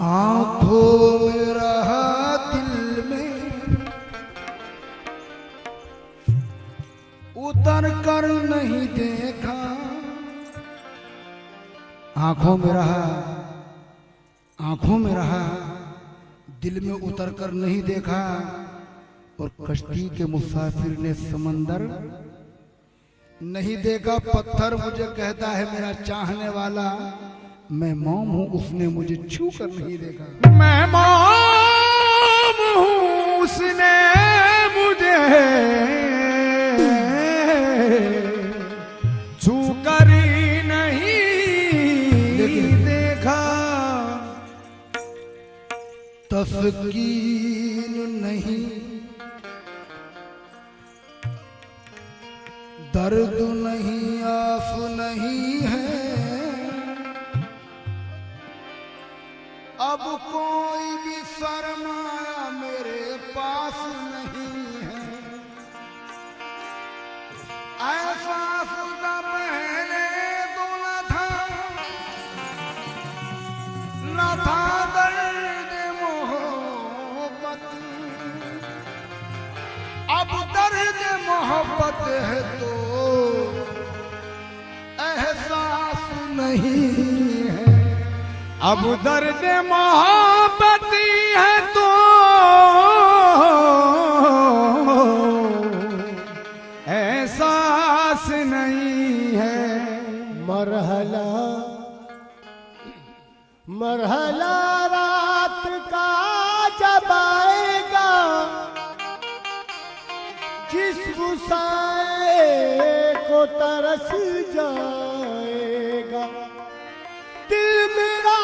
आंखों में रहा दिल में उतर कर नहीं देखा। आंखों में रहा, आंखों में रहा, दिल में उतर कर नहीं देखा। और कश्ती के मुसाफिर ने समंदर नहीं देखा। पत्थर मुझे कहता है मेरा चाहने वाला, मैं मौम हूं उसने मुझे छू कर नहीं देखा। मैं मौम हूं उसने मुझे छू कर ही नहीं देखा। तस्कीन नहीं, दर्द नहीं, आफ नहीं है। अब कोई भी सरमाया मेरे पास नहीं है। ऐसा खुदा पहले तो न था दर्द मोहब्बत। अब दर्द मोहब्बत है तो एहसास नहीं है। अब दर्द मोहब्बत है तो एहसास नहीं है। मरहला मरहला रात का जब आएगा, जिस गुस्साए को तरस जाएगा। दिल मेरा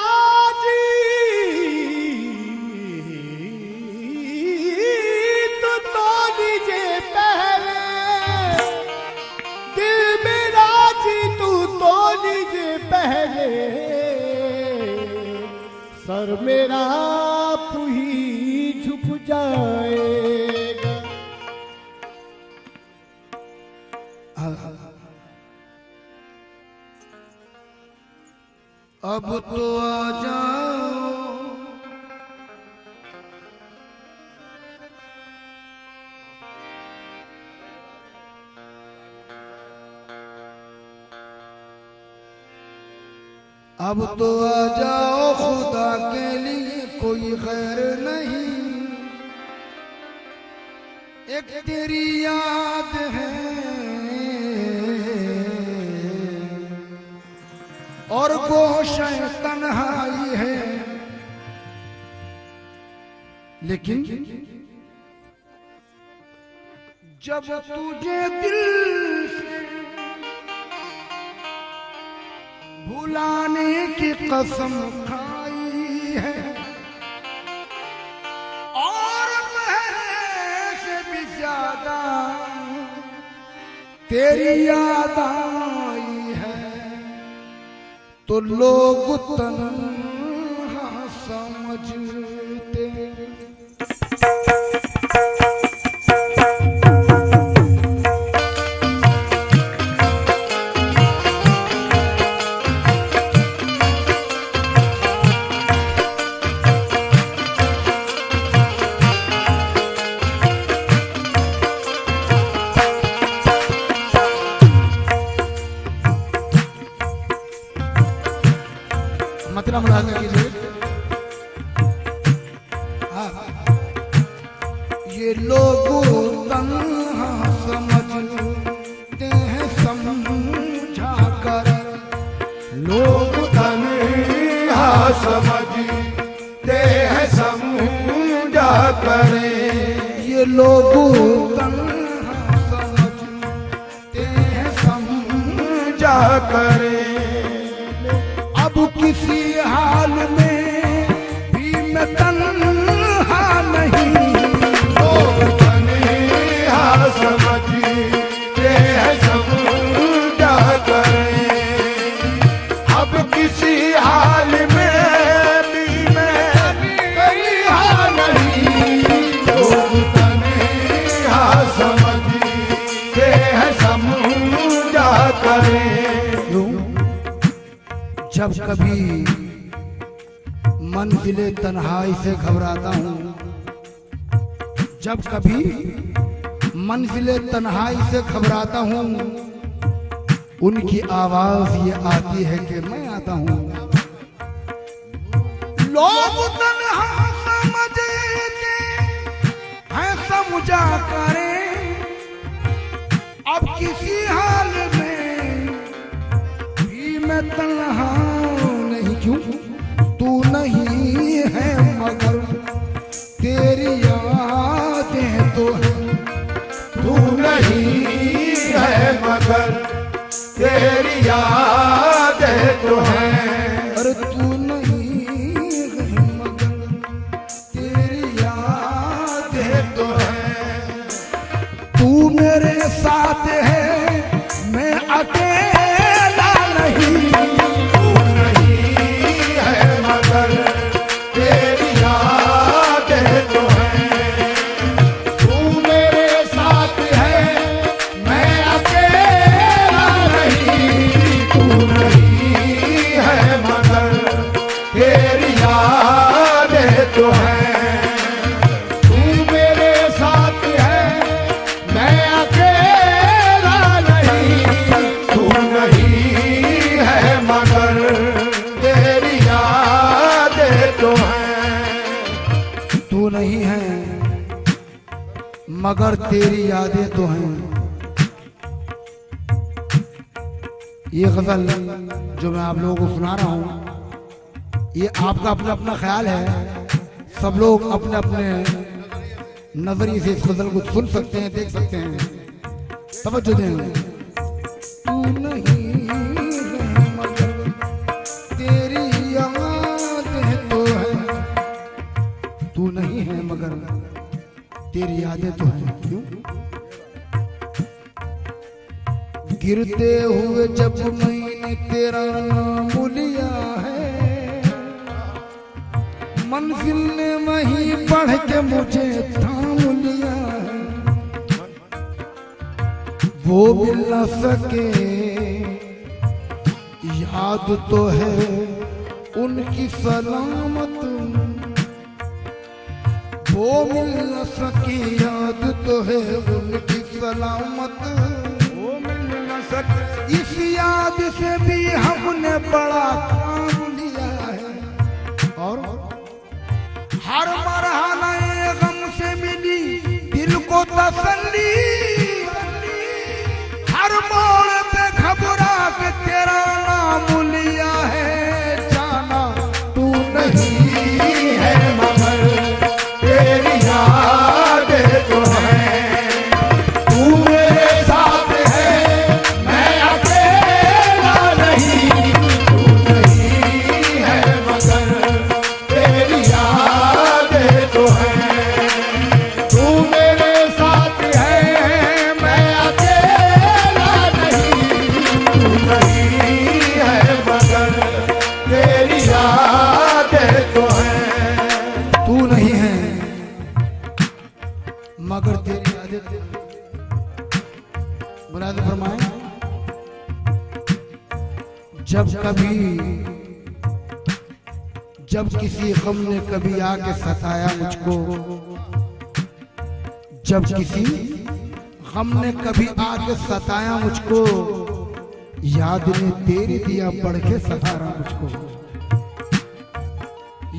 तो लीजिए पहले, दिल मेरा तो लीजिए पहले। सर मेरा आप ही झुक जाएगा। अब तो आ जाओ, अब तो आ जाओ, खुदा के लिए कोई खैर नहीं। एक तेरी याद है और गोशे तन्हाई है। लेकिन जब तुझे दिल से भुलाने की कसम खाई है और पहले से भी ज्यादा तेरी याद आई है, तो लोग तन्हा समझते। मतलब ये लोग तन्हा समझते हैं समझा कर। लोग तन्हा समझते हैं समझा कर। ये लोग तन्हा समझते हैं समझा कर। अब किसी हाल में भी मैं तन्हा नहीं। लोग तन्हा समझते हैं समझा कर। अब किसी हाल में भी मैं तन्हा नहीं। लोग तन्हा समझते हैं समझा कर। जब कभी मंजिले तन्हाई से घबराता हूँ। जब कभी मंजिले तन्हाई से घबराता हूँ, उनकी आवाज ये आती है कि मैं आता हूँ। लोग तन्हा समझते हैं समझा करें, अब किसी हाल में भी मैं तन्हा नहीं। क्यों? तू नहीं है मगर तेरी यादें तो है। तू नहीं है मगर तेरी यादें तो हैं। अरे तू नहीं है मगर तेरी यादें तो है। तू मेरे साथ है, मैं अकेला नहीं। तू नहीं है मगर तेरी यादें तो हैं। तू मेरे साथ है, मैं अकेला नहीं। तू नहीं है मगर तेरी यादें तो हैं। तू मेरे साथ है, मैं अकेला नहीं। तू नहीं है मगर तेरी यादें तो हैं। तू नहीं है मगर तेरी यादें तो हैं। ये गजल जो मैं आप लोगों को सुना रहा हूँ, ये आपका अपना अपना ख्याल है। सब लोग अपने अपने नजरिए से इस गजल को सुन सकते हैं, देख सकते हैं। तवज्जो दें। तू नहीं है मगर तेरी यादें तो है। तू नहीं है मगर तेरी यादें तो हैं। क्यों? गिरते हुए जब मैंने तेरा नाम लिया है, मंजिल ने वहीं पढ़ के मुझे थाम लिया है। वो मिल न सके याद तो है उनकी सलामत। वो मिल न सकी याद तो है उनकी सलामत। वो मिल न सके इस याद से भी हमने बड़ा काम लिया है। और हर मरहला गम से मिली दिल को तसल्ली। हर मोड़ पे घबरा के तेरा नाम लिया है। जाना तू नहीं है मगर तेरी यादें तो हैं। तू मेरे साथ है, मैं अकेला नहीं। तू नहीं है मगर तेरी यादें तो हैं। तू मेरे साथ है, मैं अकेला नहीं। तू नहीं है मगर तेरी यादें तो हैं। तू नहीं है मगर तेरी यादें। मुराद फरमाए। जब किसी गम ने कभी आके सताया मुझको, जब किसी गम ने कभी आके सताया मुझको, याद ने तेरी दिया पढ़ के सतारा मुझको।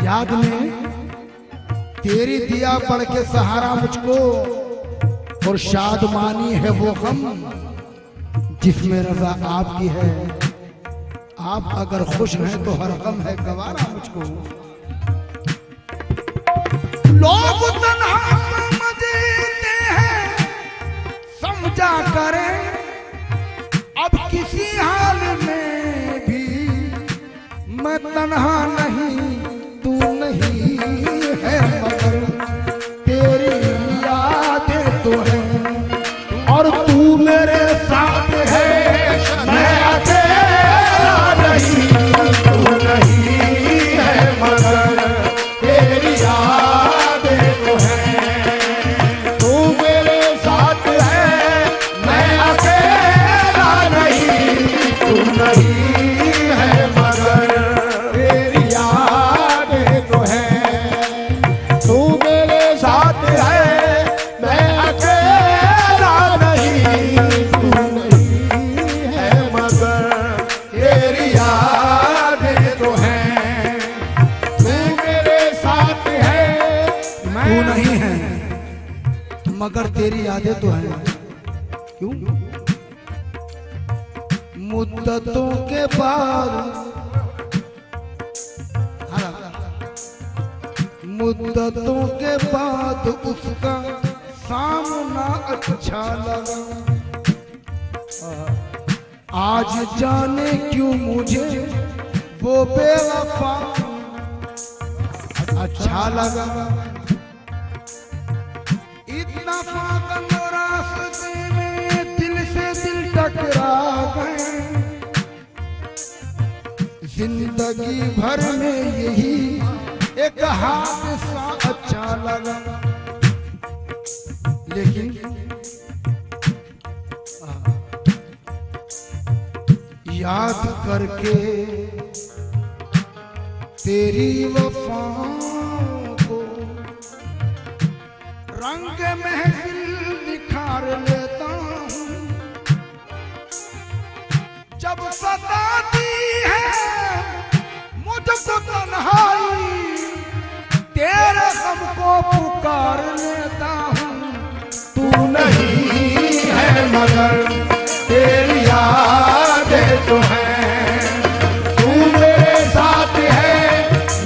याद ने तेरी दिया पढ़ के सहारा मुझको। और शादमानी है वो गम जिसमें रजा आपकी है। आप अगर खुश हैं तो हर गम है गवारा मुझको। लोग तन्हा समझते हैं समझा करें, अब किसी हाल में भी मैं तन्हा नहीं। तू नहीं है मगर तेरी यादें तो हैं। और तू मेरे साथ है, मैं अकेला नहीं। तू नहीं है मगर तेरी यादें तो हैं। तू मेरे साथ है, मैं अकेला नहीं। तू नहीं है मगर तेरी यादें मगर तेरी यादें तो हैं। क्यों? मुद्दतों के बाद, मुद्दतों के बाद उसका सामना अच्छा लगा। आज जाने क्यों मुझे वो बेवफा अच्छा लगा। इतना फाकन रास्ते में दिल से दिल टकरा गए। जिंदगी भर में यही एक हादसा अच्छा लगा। लेकिन याद करके तेरी वफाओं को रंग महफिल निखार लेता हूँ। जब सताती है मुझको तन्हाई, तेरे गम को पुकार लेता हूँ। तू नहीं है मगर तेरी यादें तो हैं। तू मेरे साथ है,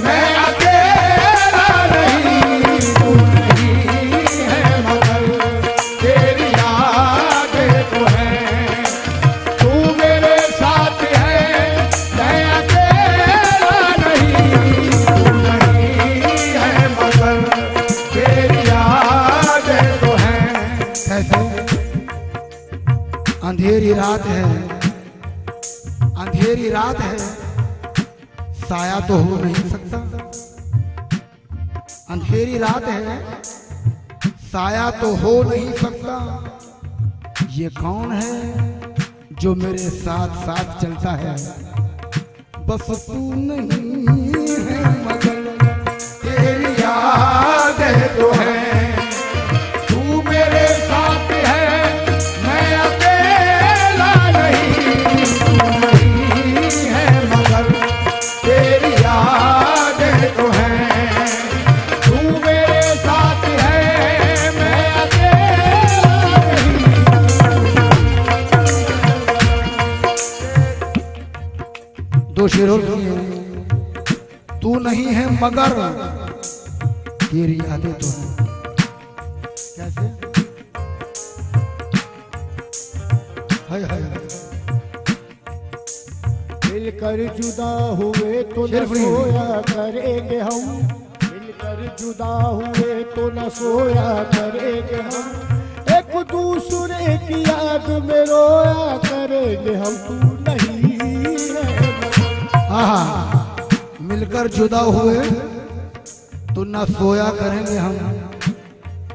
मैं अकेला नहीं। तू नहीं है मगर तेरी यादें तो हैं। तू मेरे साथ है, मैं अकेला नहीं। तू नहीं है मगर तेरी यादें तो हैं। कैसे? अंधेरी रात है, अंधेरी रात है, साया तो हो नहीं सकता। अंधेरी रात है, साया तो हो नहीं सकता। ये कौन है जो मेरे साथ साथ चलता है? बस तू नहीं है मगर तेरी यादें तो हैं। तू मेरे साथ है, मैं अकेला नहीं। तू नहीं है मगर तेरी यादें तो हैं। तू मेरे साथ है, मैं अकेला नहीं। दो शेरों सुनिए। तू नहीं है मगर तेरी यादें तो हैं। कैसे? हाय हाय हाय। मिलकर जुदा हुए तो न शेर फ्री। सोया करेंगे हम। मिलकर जुदा हुए तो न सोया करेंगे हम। एक दूसरे की याद में रोया करेंगे हम। तू नहीं है हाँ, मिलकर जुदा हुए तो ना सोया करेंगे हम।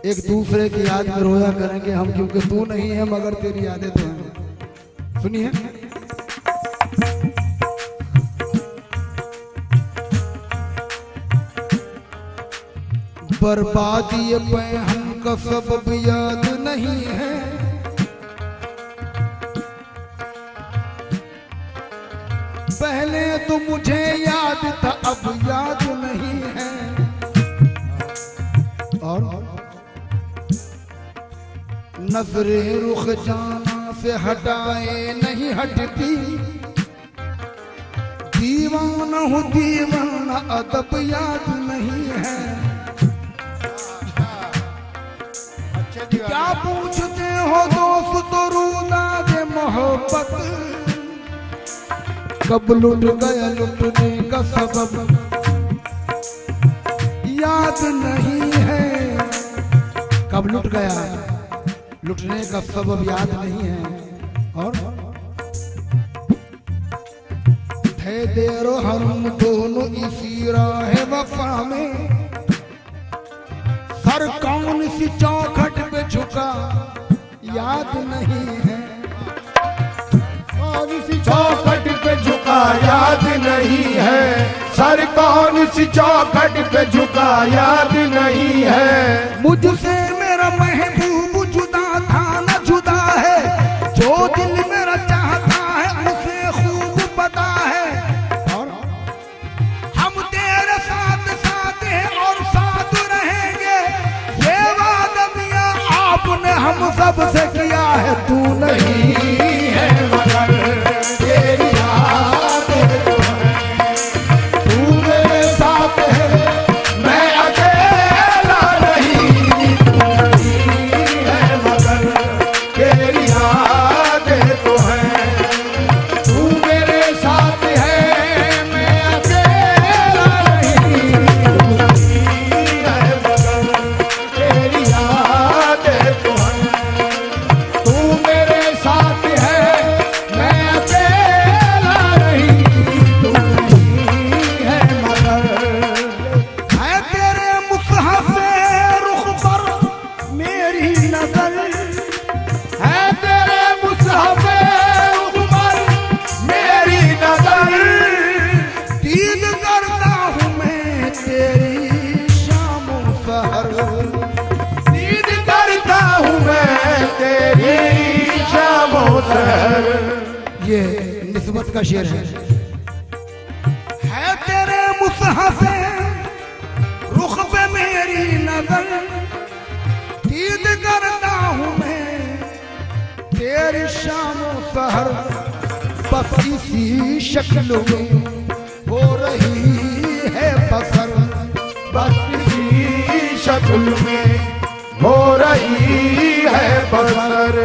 एक दूसरे की याद में रोया करेंगे हम, क्योंकि तू नहीं है मगर तेरी यादें तो हैं। सुनिए। बर्बादी पे हमका सबब याद नहीं है। पहले तो मुझे याद था, अब याद नहीं है। और नजरे रुख जाना से हटाए नहीं हटती। दीवाना हूँ दीवाना, अदब याद नहीं है। क्या पूछते हो दोस्त तो रूदा दे मोहब्बत। कब लुट गया लुटने का सबब याद नहीं है। कब लुट गया लुटने का सबब याद नहीं है। और थे देरो हम दोनों इसी राह वफा में। सर कौन सी चौखट पे झुका याद नहीं है। कौन सी चौखट पे झुका याद नहीं है। सर कौन सी चौखट पे झुका याद नहीं है। मुझसे मेरा महबूब जुदा था न जुदा है। जो दिल मेरा चाहता है उसे खूब पता है। और हम तेरे साथ साथ हैं और साथ रहेंगे। ये वादा मियां आप सबसे किया है तू नहीं है मगर तेरी याद तू मेरे साथ है, मैं अकेला नहीं, तू नहीं है मगर तेरी याद तो है, तू मेरे साथ है, मैं अकेला नहीं, तू नहीं है मगर तेरी याद तो है, तू मेरे साथ है, मैं अकेला नहीं, तू नहीं है मगर। है तेरे मुसहफ रुख पर मेरी नजर, है तेरे मुसहफ पर मेरी नजर, दीद करता हूँ मैं तेरी शामो सहर। दीद करता हूँ मैं तेरी शामो सहर। ये निस्बत का शेर है तेरे मुसहफ रुख पे मेरी नजर, दीद करता हूँ मैं तेरी शामो सहर। बस इसी शक्ल में हो रही है बसर, बस इसी शक्ल में हो रही है बसर,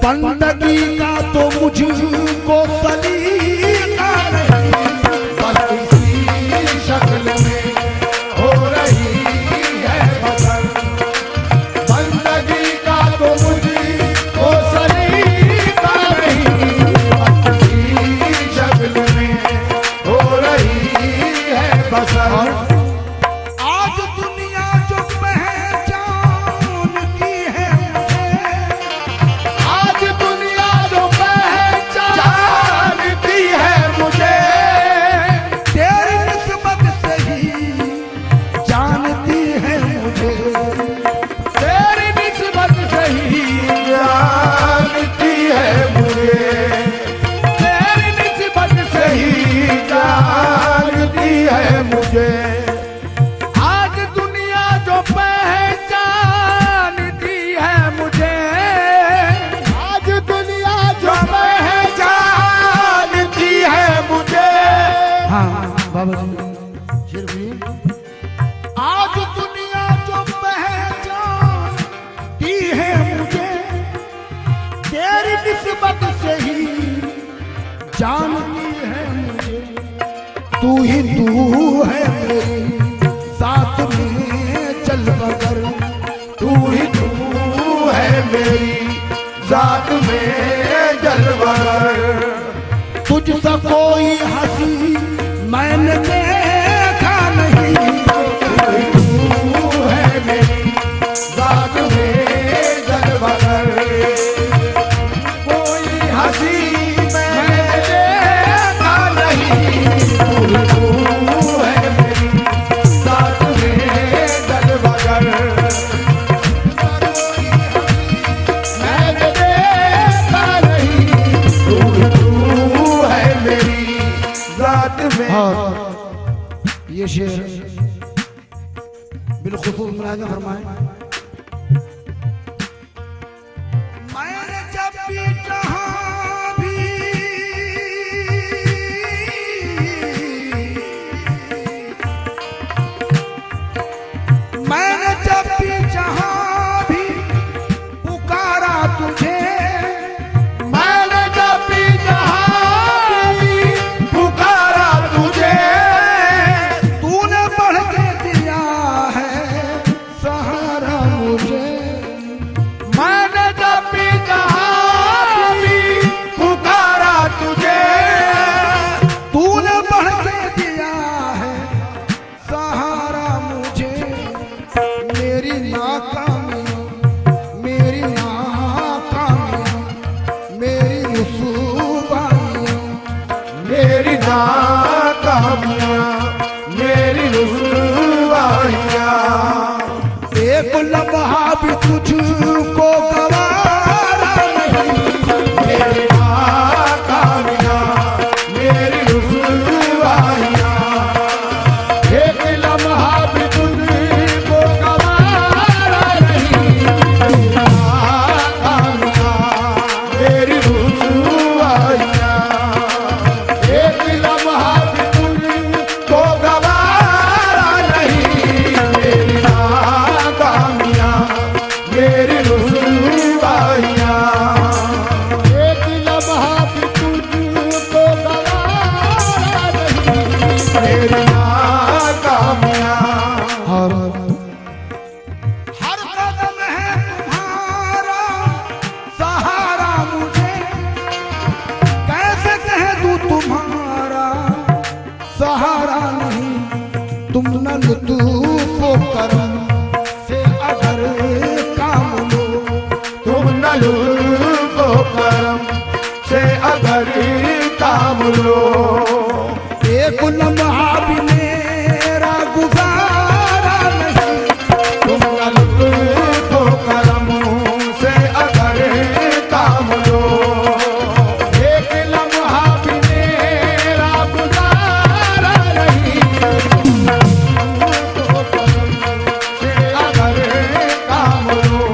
बंदगी का तो मुझको सलीका नहीं, बस इसी शक्ल में हो रही है बसर, बंदगी का तो मुझको सलीका नहीं, बस इसी शक्ल में हो रही है बसर। आज दुनिया जो पहचानती है मुझे, आज दुनिया जो पहचानती है मुझे, तेरी निस्बत से ही जानती है मुझे। तेरी निस्बत से ही जानती है मुझे, तेरी निस्बत से ही जानती है मुझे। आज दुनिया जो पहचानती है मुझे, आज दुनिया जो पहचानती है मुझे, हाँ बाबा जी शेर भी। आज दुनिया जो पहचानती है मुझे, तेरी निस्बत से ही जानती है मुझे। तू ही तू है मेरी साथ में चल बगर, तू ही तू है मेरी जात में जलवर, तुझसा कोई हंसी मैंने देखा नहीं। तू है मेरी जात में जलवर, कोई हंसी मैंने देखा नहीं, तू है मेरी जात में जलवर, मैंने देखा नहीं, तू है मेरी जात में। और ये शेर बिलखुसूस मुलाज़िम फरमाए। मैंने जब भी जहाँ भी मैंने जब भी जहाँ भी पुकारा तुझे, मैंने जब भी जहाँ भी पुकारा तुझे, तूने बढ़ के दिया है सहारा लुत्फ व करम से अगर काम लो, तुम न लुत्फ व करम से अगर काम लो, एक लम्हा भी मेरा गुजारा नहीं, तुम न लुत्फ व करम से अगर काम लो, एक लम्हा भी मेरा गुजारा नहीं, से अगर काम लो,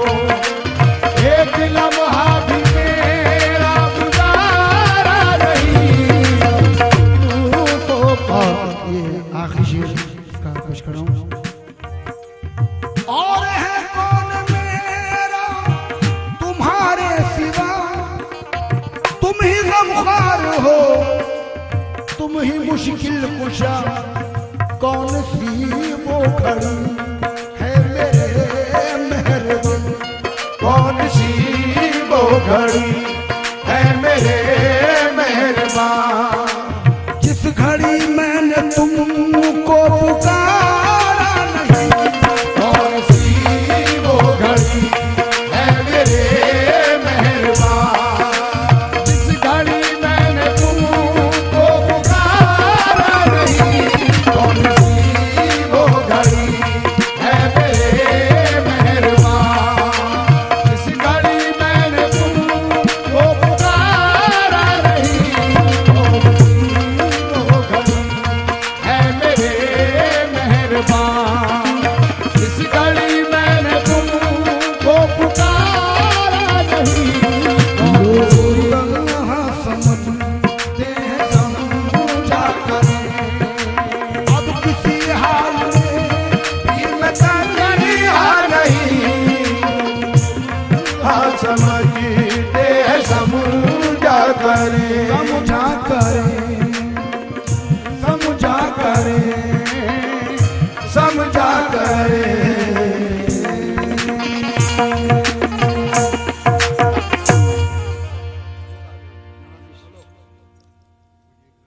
एक लम्हा भी मेरा गुजारा नहीं। और ये आखिरी शेर इसका पेश कर रहा हूं। और है कौन मेरा तुम्हारे सिवा, तुम ही गमख्वार हो, तुम ही मुश्किल कुशा, कौन सी वो घड़ी है मेरे मेहरबान, कौन सी वो घड़ी है मेरे मेहरबान, जिस घड़ी मैंने तुमको पुकारा नहीं, कौन सी वो घड़ी है मेरे मेहरबान, जिस घड़ी मैंने तुमको पुकारा नहीं, कौन सी वो घड़ी है मेरे मेहरबान, जिस घड़ी मैंने तुमको पुकारा नहीं, कौन सी वो घड़ी है मेरे मेहरबान, जिस घड़ी मैंने तुमको पुकारा नहीं, यहाँ समझते हैं समझा करें, अब किसी हाल में भी मैं तंगनिया नहीं, हाँ समझते हैं समझा करें, समझा करें।